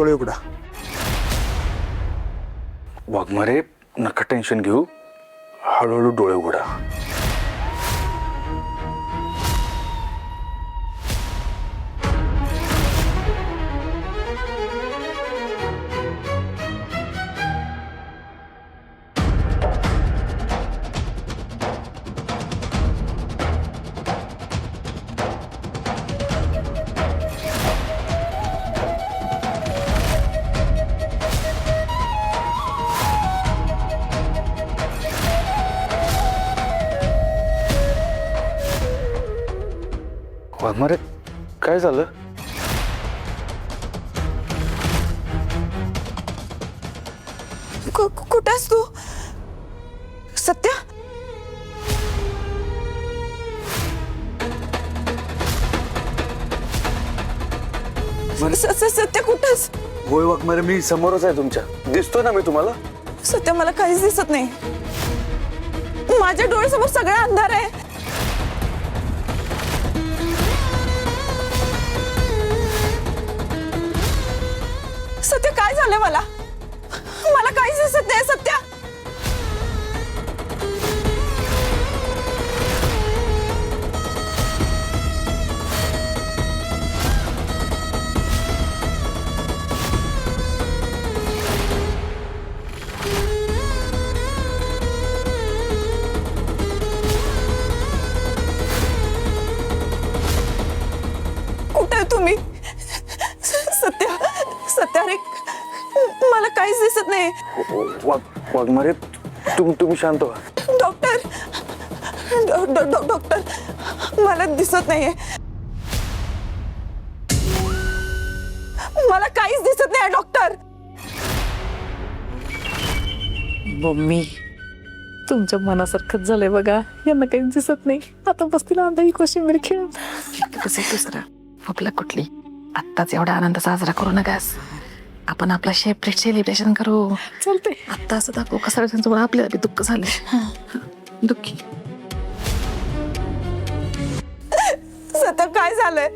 डोळे उघडा. वाघमारे नका टेन्शन घेऊ, हळूहळू डोळे उघडा. वाघमारे काय झालं? कुठे आहेस तू? सत्या, सत्या कुठेस? होय वाघमारे, मी समोरच आहे तुमच्या. दिसतोय ना मी तुम्हाला? सत्या, मला काहीच दिसत नाही. माझ्या डोळ्यासमोर सगळं अंधार आहे. सत्या, काय झालं? मला काहीच दिसत नाही. सत्या, कुठे आहे तुम्ही? सत्या, सत्या रे, मला काहीच दिसत नाही. वाघमारे तुम्ही शांत व्हा. डॉक्टर, मला दिसत नाहीये. मला काहीच दिसत नाही डॉक्टर. मम्मी, तुमच्या मनासारखंच झालंय बघा. यांना काहीच दिसत नाही. आता बसतील अंधाई कोशिंबीर खेळत. कसं दुसरं आपला कुठली आत्ताच एवढा आनंद साजरा करू नकास. आपण आपला सेपरेट सेलिब्रेशन करू. चालते. आत्ता असं दाखवू कसं त्यांचं आपल्याला बी दुःख झालंय. दुःखी सत्या, काय झालंय?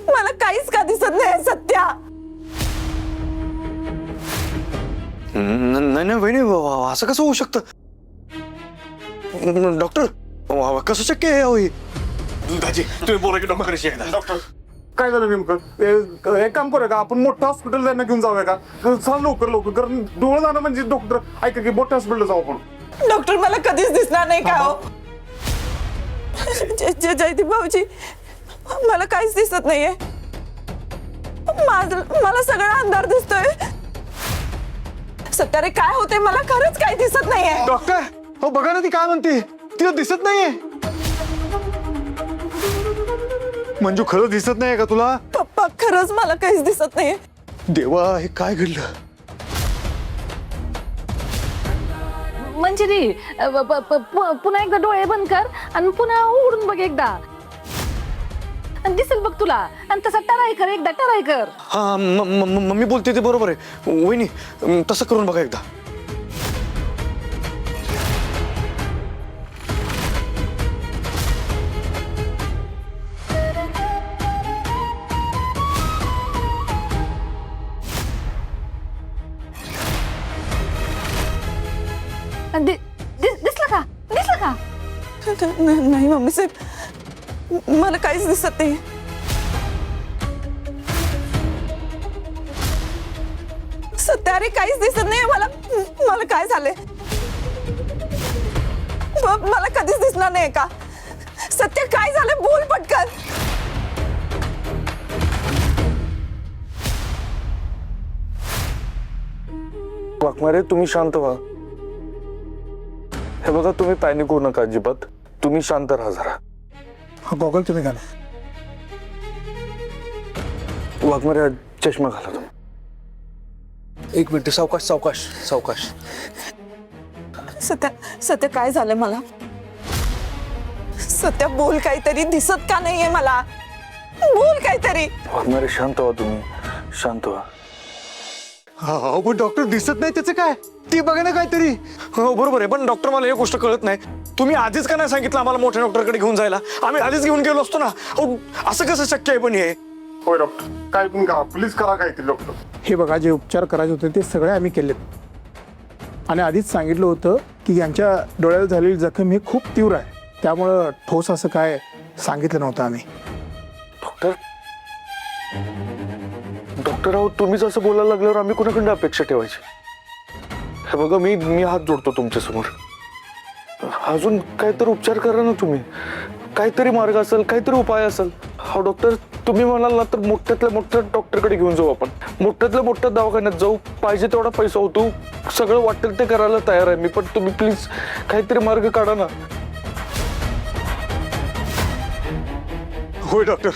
मला काहीच का दिसत नाही. सत्या, नाही वहिनी, असं कसं होऊ शकतं? डॉक्टर, कसं शक्य आहे? दाजी, तुम्ही बोला की डॉक्टरशी एकदा. डॉक्टर, काय झालं नेमकं? एक काम करूया का, आपण मोठं हॉस्पिटल त्यांना घेऊन जाऊया का? चला लवकर, कारण डोळं जाणं म्हणजे डॉक्टर ऐका की मोठ्या हॉस्पिटल जाऊ आपण. डॉक्टर, मला कधीच दिसणार नाही का हो? जयदीप भाऊजी, मला काहीच दिसत नाहीये. मला सगळा अंधार दिसतोय. सत्या रे, काय होते? मला खरंच काही दिसत नाहीये. डॉक्टर, हो बघा ना, ती काय म्हणते, तिला दिसत नाहीये. मंजू, खरं दिसत नाहीये का तुला? पप्पा, खरंच मला काहीच दिसत नाहीये. देवा, हे काय घडलं? मंजिरी, पुन्हा एकदा डोळे बंद कर आणि पुन्हा उघडून बघ एकदा. आणि दिसेल बघ तुला. आणि तसा टराय कर, एकदा टराय कर. हा, मम्मी बोलते ते बरोबर आहे. वहिनी, तसं करून बघा एकदा. दिसलं का? दिसलं का? नाही मम्मी साहेब, मला काहीच दिसत नाही. सत्या रे, काहीच दिसत नाही मला काय झालंय? मला कधीच दिसणार नाही का? सत्य, काय झालंय? बोल पटकन. वाघमारे, तुम्ही शांत व्हा. हे बघा, तुम्ही पॅनिक होऊ नका अजिबात. तुम्ही शांत राहा जरा. हा गॉगल तुम्ही घाला. वाघमारे, चष्मा घाला तुम्ही. एक मिनिट, सावकाश. सत्य, काय झालंय मला? सत्य, बोल काहीतरी. दिसत का नाहीये मला? बोल काहीतरी. वाघमारे, शांत व्हा तुम्ही, शांत व्हा. हा, पण डॉक्टर दिसत नाही, त्याचं काय? ती बघा ना काहीतरी. हो बरोबर आहे, पण डॉक्टर, मला एक गोष्ट कळत नाही. तुम्ही आधीच का नाही सांगितलं आम्हाला मोठ्या डॉक्टरकडे घेऊन जायला? आम्ही आधीच घेऊन गेलो असतो ना. असं कसं शक्य आहे? पण हे होय डॉक्टर, काय पण करा, प्लीज करा काहीतरी डॉक्टर. हे बघा, जे उपचार करायचे होते ते सगळे आम्ही केलेत आणि आधीच सांगितलं होतं की यांच्या डोळ्याला झालेली जखम ही खूप तीव्र आहे, त्यामुळं ठोस असं काय सांगितलं नव्हतं आम्ही. डॉक्टर राव, तुम्हीच असं बोलायला लागल्यावर आम्ही कोणाकडे अपेक्षा ठेवायची? हे बघा, मी हात जोडतो तुमच्या समोर. अजून काहीतरी उपचार करा ना तुम्ही. काहीतरी मार्ग असेल, काहीतरी उपाय असेल. हा डॉक्टर, तुम्ही म्हणाल ना तर मोठ्यातल्या मोठ्या डॉक्टरकडे घेऊन जाऊ आपण. मोठ्यातल्या मोठ्या दवाखान्यात जाऊ, पाहिजे तेवढा पैसा होतो, सगळं वाटेल ते करायला तयार आहे मी. पण तुम्ही प्लीज काहीतरी मार्ग काढा ना. होय डॉक्टर,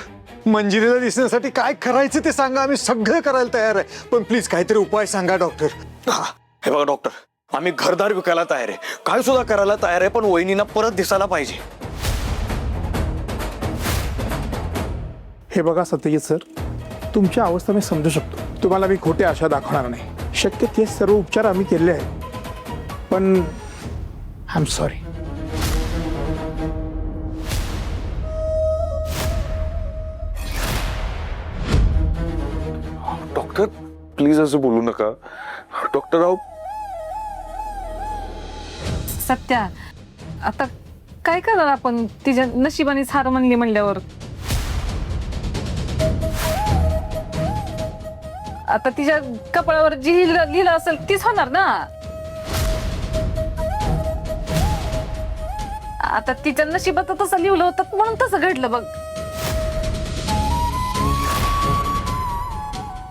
मंजिरीला दिसण्यासाठी काय करायचं ते सांगा, आम्ही सगळं करायला तयार आहे. पण प्लीज काहीतरी उपाय सांगा डॉक्टर. हे बघा डॉक्टर, आम्ही घरदार विकायला तयार आहे, काय सुद्धा करायला तयार आहे, पण वहिनींना परत दिसायला पाहिजे. हे बघा सत्यजित सर, तुमची अवस्था मी समजू शकतो. तुम्हाला मी खोटे आशा दाखवणार नाही. शक्य ते सर्व उपचार आम्ही केले आहेत, पण I am sorry. Doctor please असं बोलू नका. डॉक्टर राव, सत्या, आता काय करणार आपण? तिच्या नशिबानेच हार म्हणली म्हणल्यावर आता तिच्या कपाळावर जी लिहिलं असेल तीच होणार ना. आता तिच्या नशिबात तसं लिहिलं होतं म्हणून तसं घडलं बघ.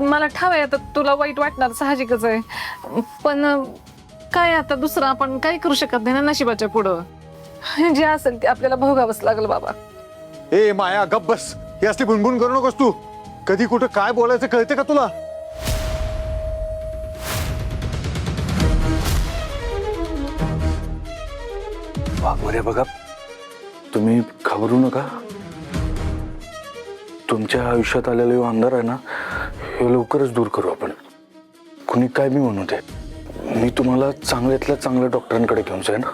मला ठाव आहे, आता तुला वाईट वाटणार साहजिकच आहे, पण काय आता दुसरं आपण काय करू शकत नाही ना नशिबाच्या पुढं. जे असेल ते आपल्याला भोगावंच लागल बाबा. ए माया, गप्प बस. ही असली बुणबुण करू नकोस तू. कधी कुठं काय बोलायचं कळते का तुला? वाघमारे बघा, तुम्ही घाबरू नका. तुमच्या आयुष्यात आलेला जो अंधार आहे ना, हे लवकरच दूर करू आपण. कुणी काय मी म्हणू दे, मी तुम्हाला चांगल्यातल्या चांगल्या डॉक्टरांकडे घेऊन जाईन ना.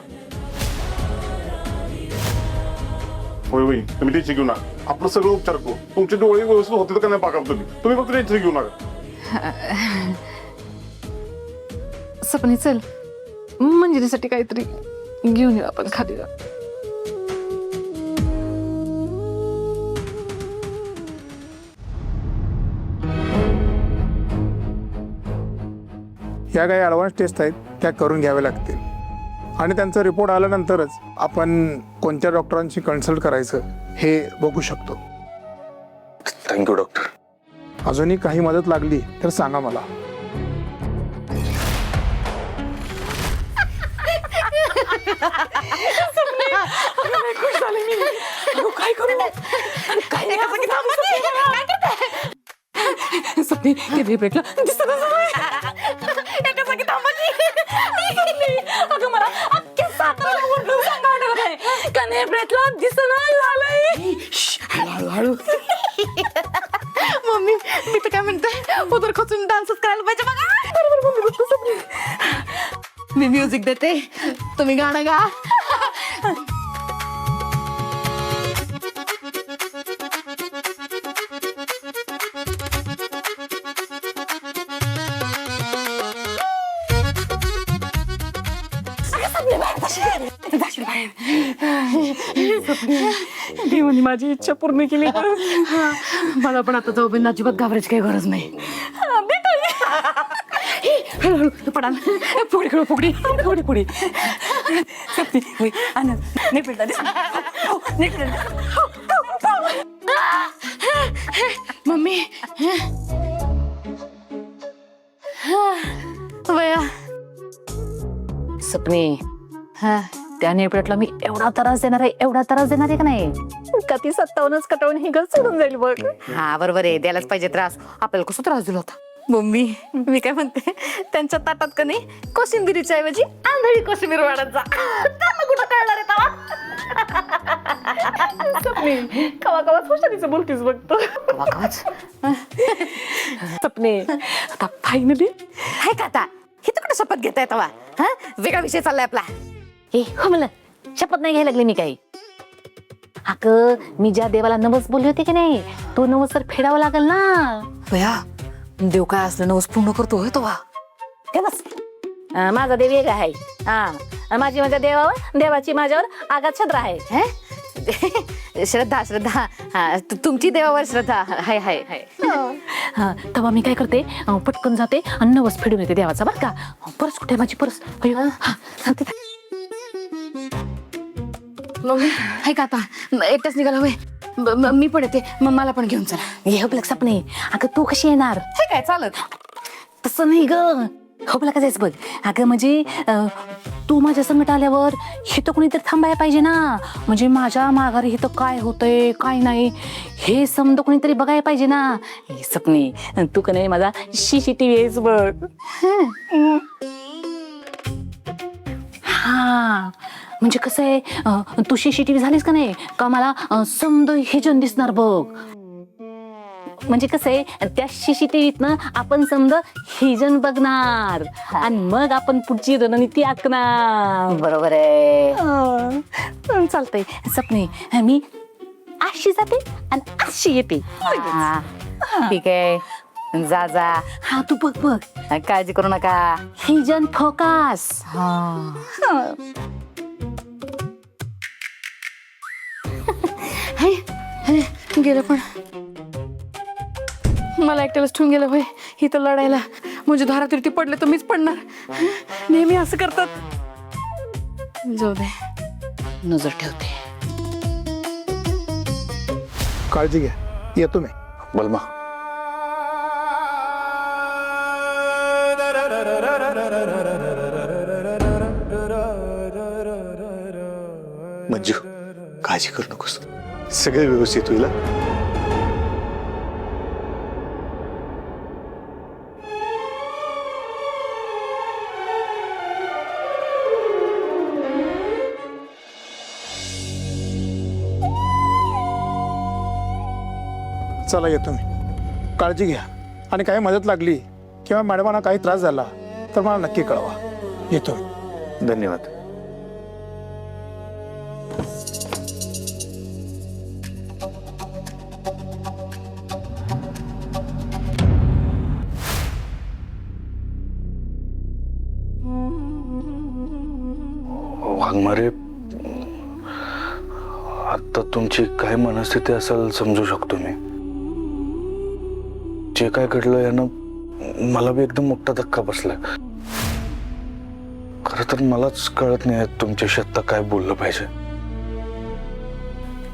होय होय, तुम्ही टेन्शन घेऊ नका, आपलं सगळं उपचार करू. तुमचे डोळे व्यवस्थित होते का नाही बघा तुम्ही फक्त टेन्शन घेऊ नका. सपनी चल, मंजिरीसाठी काहीतरी घेऊन येऊ आपण खाली. ह्या काही ॲडव्हान्स टेस्ट आहेत त्या करून घ्याव्या लागतील आणि त्यांचा रिपोर्ट आल्यानंतरच आपण कोणत्या डॉक्टरांशी कन्सल्ट करायचं हे बघू शकतो. Thank you doctor. अजूनही काही मदत लागली तर सांगा मला. सपनी किती भेटलं अगं मला अख्ख्या सातारा उलटून सांगावं नाही का नाही भेटला दिसना झालंय. हळूहळू मम्मी, मी तर काय म्हणते उदर खोचून डान्सच करायला पाहिजे बघा. बरोबर मम्मी, सपनी मी म्युझिक देते, तुम्ही गाणं गा. देवानी माझी इच्छा पूर्ण केली. मला पण आता जाऊ बिन अजिबात घाबरायची काही गरज नाही. हळूहळू पडाल. फुगडी खेळू, फुगडी फुगडी फुगडी. आनंद नाही पेटला मम्मी. वया सपनी, त्या नेपळ्यातला मी एवढा त्रास देणार आहे, एवढा त्रास देणार आहे का नाही? का ती 57च कटावून ही घर सोडून जाईल बघ. हा बरोबर आहे, द्यायलाच पाहिजे त्रास. आपल्याला कसं त्रास दिला होता? मम्मी, मी काय म्हणते, त्यांच्या ताटात का नाही कोशिंबिरीच्या ऐवजी आंधळी कोशिंबीर वाढत जा. त्यांना कुठं कळणार आहे तेव्हा? कवा कवा हुशारीचं बोलतीस बघतो. सपने आता फायनली हाय का आता? हे तर कुठं शपथ घेताय तेव्हा? हा, वेगळा विषय चाललाय आपला. ए हो, मला शपथ नाही घ्यायला लागली मी काही. अगं मी ज्या देवाला नवस बोलली होती की नाही तो नवस तर फेडावा लागल ना. बया देव काय असलं नवस पूर्ण करतो होय तो वा. हे बस माझा देव वेगळा आहे. हा माझी माझ्या देवावर देवाची माझ्यावर आगात श्रद्धा आहे. श्रद्धा हा तुमची देवावर श्रद्धा हाय हाय हाय. तेव्हा मी काय करते पटकन जाते आणि नवस फेडून येते देवाचा बरं का. परस कुठे माझी परस मम्मी हाय का आता एकटाच निघाला होय. मी पण येते मग मला पण घेऊन चला. हे हबलक सपने अगं तू कशी येणार. हे काय चालत. तसं नाही ग हबलक जायचं बघ. अगं म्हणजे तू माझ्या संकट आल्यावर हे तर कोणीतरी थांबायला पाहिजे ना. म्हणजे माझ्या माघारी हे तर काय होतंय काय नाही हे समजा कोणीतरी बघायला पाहिजे ना. हे सपने तू का नाही माझा CCTV आहेस बघ. हा म्हणजे कसं आहे तू CCTV झालीस का नाही का मला समद हे जण दिसणार बघ. म्हणजे कसं आहे त्या CCTVतनं आपण समजा हे जण बघणार आणि मग आपण पुढची रणनीती आखणार. बरोबर आहे. चालतंय सपने मी अशी जाते आणि अशी येते. ठीक आहे जा जा. हा तू बघ बघ काळजी करू नका. ही जण फोकस. गेलं पण मला एकट्यालाच ठेवून गेलं होय इथं लढायला. म्हणजे धारातीर्थी पडले तर मीच पडणार. नेहमी असं करतात. जाऊ दे नजर ठेवते. काळजी घ्या येतो मी. बलमा मंजू काळजी करू नकोस सगळं व्यवस्थित होईल. चला येतो मी. काळजी घ्या आणि काही मदत लागली किंवा मॅडमांना काही त्रास झाला तर मला नक्की कळवा. येतो मी. धन्यवाद. वाघमारे आता तुमची काय मनस्थिती असेल समजू शकतो मी. जे काय घडलं यानं मला बी एकदम मोठा धक्का बसलाय. खरं तर मलाच कळत नाही तुमच्याशी आता काय बोललं पाहिजे.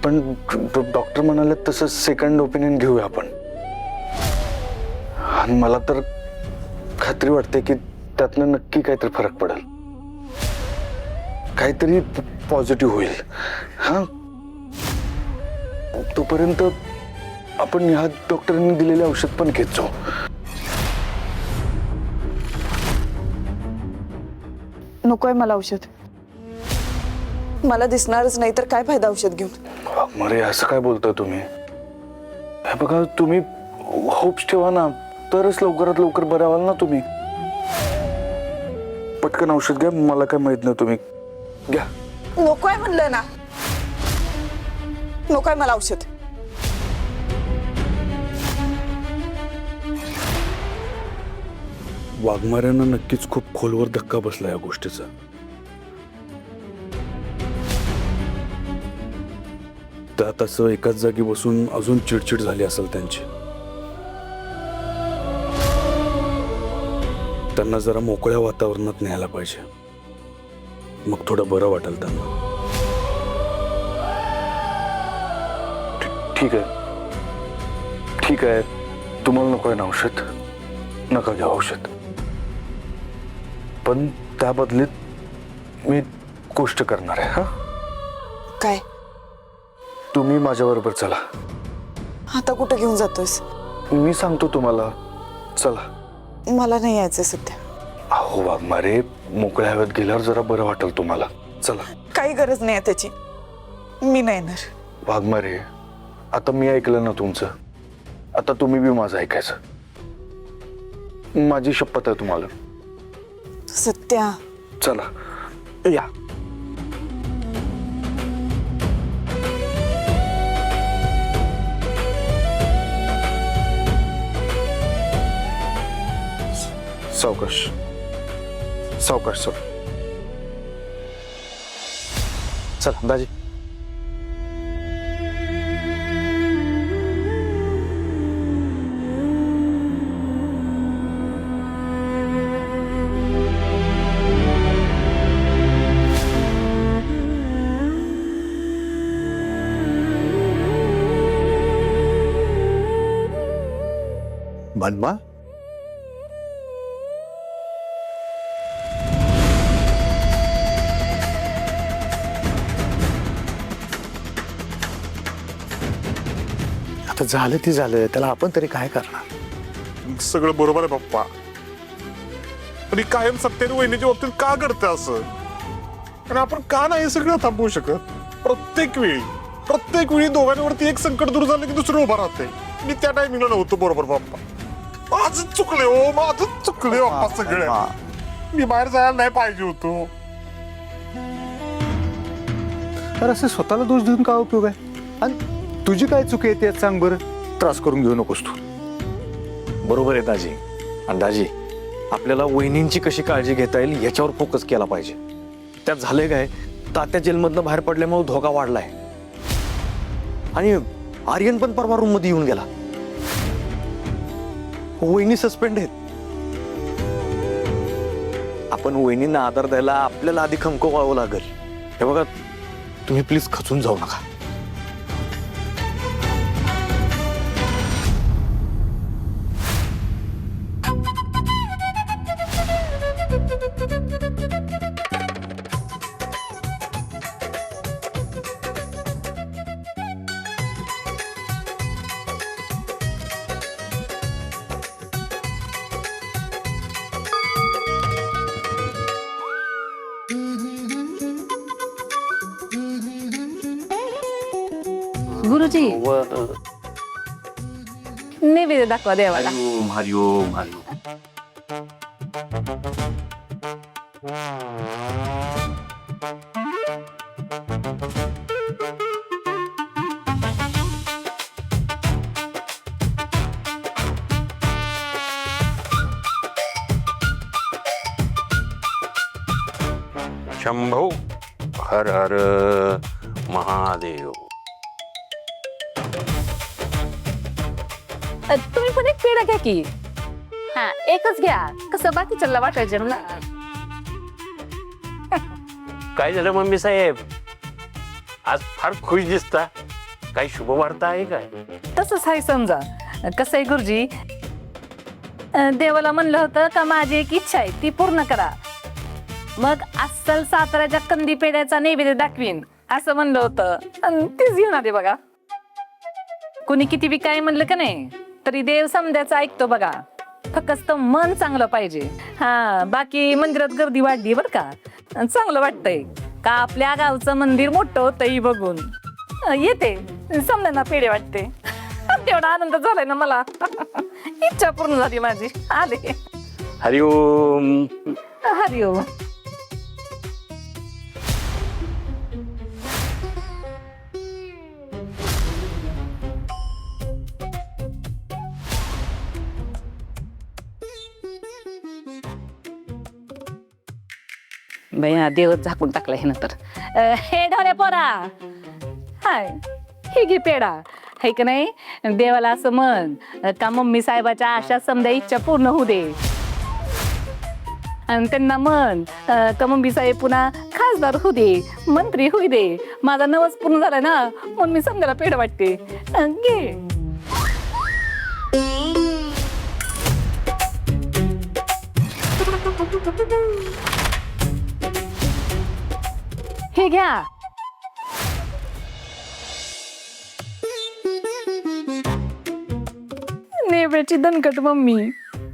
पण डॉक्टर म्हणाले तसं सेकंड ओपिनियन घेऊया आपण. आणि मला तर खात्री वाटते की त्यातनं नक्की काहीतरी फरक पडेल. काहीतरी पॉझिटिव्ह होईल. हा तोपर्यंत आपण ह्या डॉक्टरांनी दिलेले औषध पण घेत जाऊ. नकोय मला औषध. मला दिसणारच नाही तर काय फायदा औषध घेऊन. मरे असं काय बोलताय तुम्ही. हे बघा तुम्ही होप्स ठेवा ना तरच लवकरात लवकर बरे व्हाल ना तुम्ही. पटकन औषध घ्या. मला काय माहित नाही तुम्ही घ्या. नकोय म्हणलं ना. नकोय मला औषध. वाघमाऱ्यांना नक्कीच खूप खोलवर धक्का बसला या गोष्टीचा. त्यात असं एकाच जागी बसून अजून चिडचिड झाली असेल त्यांची. त्यांना जरा मोकळ्या वातावरणात न्यायला पाहिजे. मग थोडं बरं वाटेल त्यांना. ठीक आहे ठीक आहे. तुम्हाला नको आहे ना औषध नका घ्या औषध. पण त्या बदलीत मी गोष्ट करणार आहे. हा काय तुम्ही माझ्या बरोबर चला. आता कुठे घेऊन जातोयस. मी सांगतो तुम्हाला चला. मला नाही यायचं सध्या. अहो वाघमारे मोकळ्या हवेत गेल्यावर जरा बरं वाटेल तुम्हाला. चला. काही गरज नाही त्याची. मी नाही येणार. वाघमारे आता मी ऐकलं ना तुमचं. आता तुम्ही बी माझं ऐकायचं. माझी शपथ आहे तुम्हाला. सत्या चला या. सावकाश सावकाश सर. चला दाजी. मनमा, आता झालं ती झालं, त्याला आपण तरी काय करणार. सगळं बरोबर आहे पप्पा, पण ही कायम सत्तेने वहिनीच्या बाबतीत का घडतं असं? आणि आपण का नाही हे सगळं थांबवू शकत? प्रत्येक वेळी दोघांवरती एक संकट दूर झालं की दुसरं उभं राहते. मी त्या टायमिंगला नव्हतो बरोबर पप्पा. माझंच चुकले हो, माझंच चुकले पप्पा सगळं. मी बाहेर जायला नाही पाहिजे होतो. तर असं स्वतःला दोष देऊन काय उपयोग आहे? आणि तुझी काय चुकी आहे ते सांग बरं. त्रास करून घेऊ नकोस तू. बरोबर आहे दाजी. आणि दाजी, आपल्याला वहिनींची कशी काळजी घेता येईल याच्यावर फोकस केला पाहिजे. त्यात झालंय काय, तात्या जेलमधनं बाहेर पडल्यामुळे धोका वाढलाय. आणि आर्यन पण परवा रूम मध्ये येऊन गेला. वहिनी सस्पेंड आहेत. आपण वहिनींना आधार द्यायला आपल्याला आधी खमको व्हावं लागेल. हे बघा, तुम्ही प्लीज खचून जाऊ नका. गुरुजी, नैवेद्य दाखवा देवाला. हरिओम हरिओम. शंभो हर हर महादेव. तुम्ही पण एक पेढा घ्या की. हा, एकच घ्या, कसं बाकीच्याला वाटायचं ना. काय झालं मम्मी साहेब, आज फार खुश दिसता. काही शुभ वार्ता आहे काय? तसंच आहे समजा. कसं आहे गुरुजी, देवाला म्हणलं होतं का माझी एक इच्छा आहे ती पूर्ण करा. मग अस्सल साताऱ्याच्या कंदी पेढ्याचा नैवेद्य दाखवीन असं म्हणलं होतं, आणि तेच घेऊन आले बघा. कुणी किती बी काय म्हणलं का नाही तरी देव समद्याचं ऐकतो बघा. फक्त मन चांगलं पाहिजे. हा, बाकी मंदिरात गर्दी वाढली बर का, चांगलं वाटतंय का आपल्या गावचं मंदिर मोठं होतंय बघून. येते समद्यांना पेढे वाटते. तेवढा आनंद झालाय ना मला. इच्छा पूर्ण झाली माझी. आले. हरिओम. हरिओम. बया, देवच झाकून टाकला हे नंतर. हे ढोले पोरा, हाय हे घे पेढा. है का नाही, देवाला असं म्हण का मम्मी साहेबाच्या आशा समजा इच्छा पूर्ण होऊ दे. आणि त्यांना म्हण का मम्मी साहेब पुन्हा खासदार होऊ दे, मंत्री होऊ दे. माझा नवस पूर्ण झालाय ना, म्हणून मी समजायला पेढा वाटते. घे. हे घ्या. नेवऱ्याची दणकट मम्मी.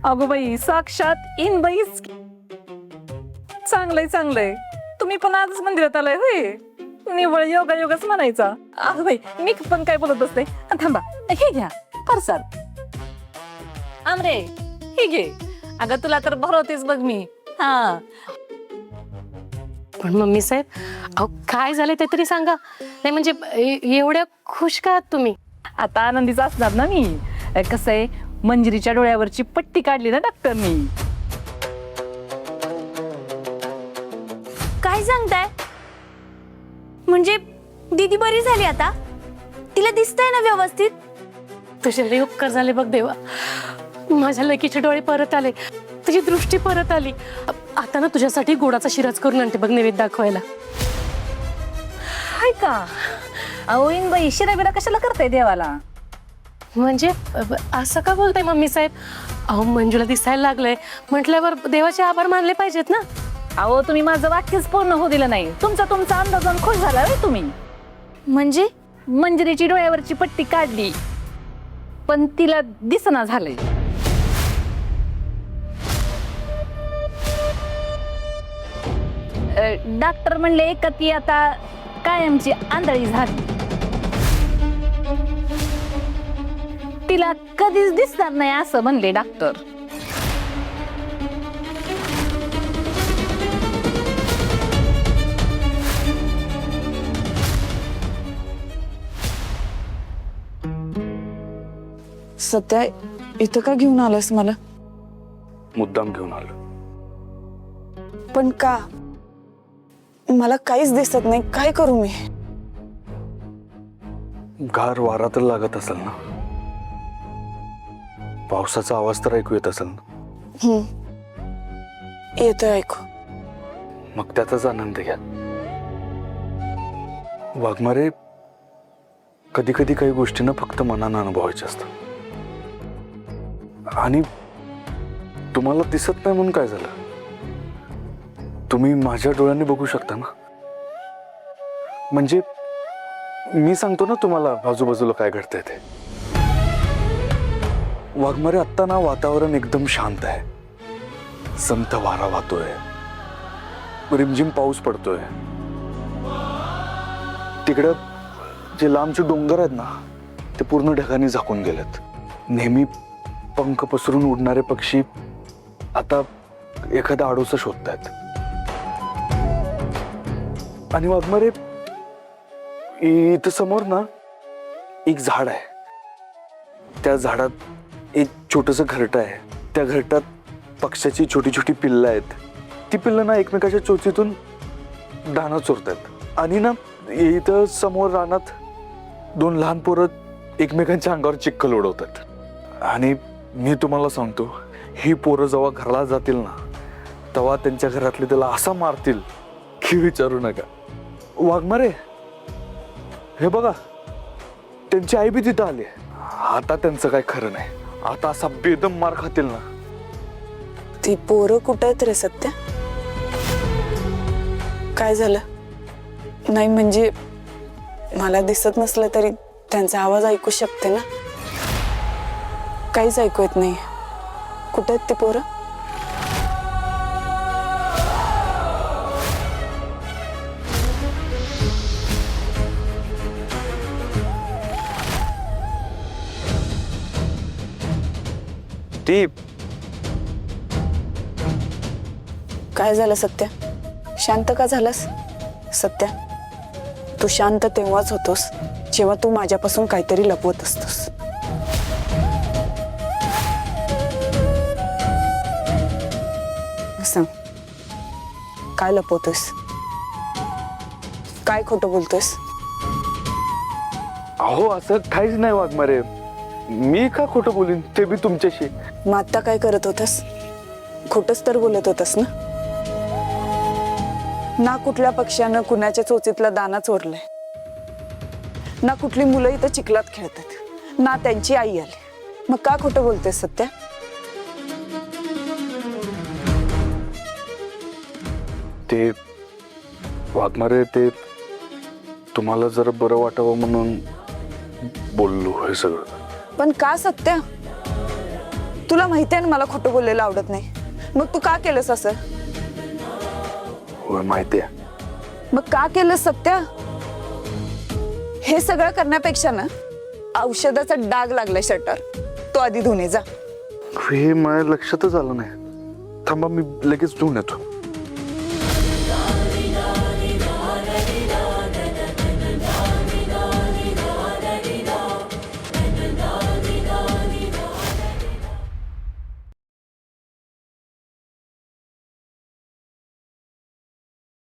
अगो बाई, साक्षात इन बाईच. चांगलंय चांगलंय. तुम्ही पण आजच मंदिरात आलाय होय? निवळ योगा योगाच म्हणायचा. अगं बाई, मी पण काय बोलत बसते. थांबा, हे घ्या परसाद. आमरे, हे घे. अगं तुला तर भरवतेच बघ मी. हा, पण मम्मी साहेब, अहो काय झालं ते तरी सांगा. नाही म्हणजे एवढ्या खुश का आहात तुम्ही? आता आनंदीच असणार ना मी. कसं आहे, मंजिरीच्या डोळ्यावरची पट्टी काढली ना डॉक्टरनी. सांगताय? म्हणजे दीदी बरी झाली आता? तिला दिसतंय ना व्यवस्थित? तुझे लई उपकार झाले बघ देवा. माझ्या लकीचे डोळे परत आले, तुझी दृष्टी परत आली. आता ना तुझ्यासाठी गोडाचा शिराच करून आणते बघ नैवेद्य दाखवायला. हाय का? अहो बाई शिराबिरा कशाला करताय देवाला? म्हणजे असं का बोलताय मम्मी साहेब? अहो मंजूला दिसायला लागलंय म्हटल्यावर देवाचे आभार मानले पाहिजेत ना. अहो तुम्ही माझं वाक्यच पूर्ण होऊ दिलं नाही. तुमचा अंदाज खुश झाला रे तुम्ही. म्हणजे मंजिरीची डोळ्यावरची पट्टी काढली पण तिला दिसना झालंय. डॉक्टर म्हणले का ती आता कायमची आंधळी झाली. तिला कधीच दिसणार नाही असं म्हणले डॉक्टर. सत्या इथं का घेऊन आलास मला? मुद्दाम घेऊन आलो. पण का? मला काहीच दिसत नाही, काय करू मी? गार वारा तर लागत असेल ना, पावसाचा आवाज तर ऐकू येत असेल ना. येतोय ऐकू. मग त्याचाच आनंद घ्या. वाघमारे, कधी कधी काही गोष्टींना फक्त मनानं अनुभवायच्या असतात. आणि तुम्हाला दिसत नाही म्हणून काय झालं? तुम्ही माझ्या डोळ्यांनी बघू शकता ना. म्हणजे मी सांगतो ना तुम्हाला आजूबाजूला काय घडतंय ते. वाघमारे, आत्ता ना वातावरण एकदम शांत आहे. संथ वारा वाहतोय, रिमझिम पाऊस पडतोय. तिकडं जे लांबचे डोंगर आहेत ना ते पूर्ण ढगांनी झाकून गेलेत. नेहमी पंख पसरून उडणारे पक्षी आता एखादा आडोसा शोधतायत. आणि वाघमारे, इथं समोर ना एक झाड आहे. त्या झाडात एक छोटस घरटं आहे. त्या घरटात पक्ष्याची छोटी छोटी पिल्लं आहेत. ती पिल्लं ना एकमेकाच्या चोचीतून दाणा चोरतात. आणि ना इथं समोर रानात दोन लहान पोरं एकमेकांच्या अंगावर चिखल उडवतात. आणि मी तुम्हाला सांगतो, ही पोरं जेव्हा घराला जातील ना तेव्हा त्यांच्या घरातले त्याला असा मारतील की विचारू नका. वाघमारे, हे बघा, त्यांची आई बी तिथं आली. आता त्यांचं काय खरं नाही. आता असा बेदम मार खातील ना. ती पोरं कुठं आहेत रे सत्या? काय झालं? नाही म्हणजे मला दिसत नसलं तरी त्यांचा आवाज ऐकू शकते ना. काहीच ऐकू येत नाही. कुठं आहेत ती पोरं? ती काय झालं सत्या? शांत का झालास? सत्या, तू शांत तेव्हाच होतोस जेव्हा तू माझ्यापासून काहीतरी लपवत असतोस. सांग, काय लपवतोस? काय खोटं बोलतोस? अहो असं काहीच नाही वाघमारे. मी का खोटं बोलीन ते बी तुमच्याशी. मग आता काय करत होतास? खोटंच तर बोलत होतास ना. ना कुठल्या पक्ष्यानं कुणाच्या चोचीतला दाना चोरलाय, ना कुठली मुलं इथं चिखलात खेळतात, ना त्यांची आई आली. मग का खोटं बोलतेस सत्या? ते वाघमारे, ते तुम्हाला जरा बरं वाटावं म्हणून बोललो हे सगळं. पण का सत्या? तुला माहिती आहे ना मला खोटं बोललेलं आवडत नाही. मग तू का केलंस असं? होय माहिती आहे. मग का केलं सत्या? हे सगळं करण्यापेक्षा ना औषधाचा डाग लागलाय शर्टावर, तो आधी धुणे जा. हे माझ्या लक्षातच आलं नाही. थांबा, मी लगेच धुवून येतो.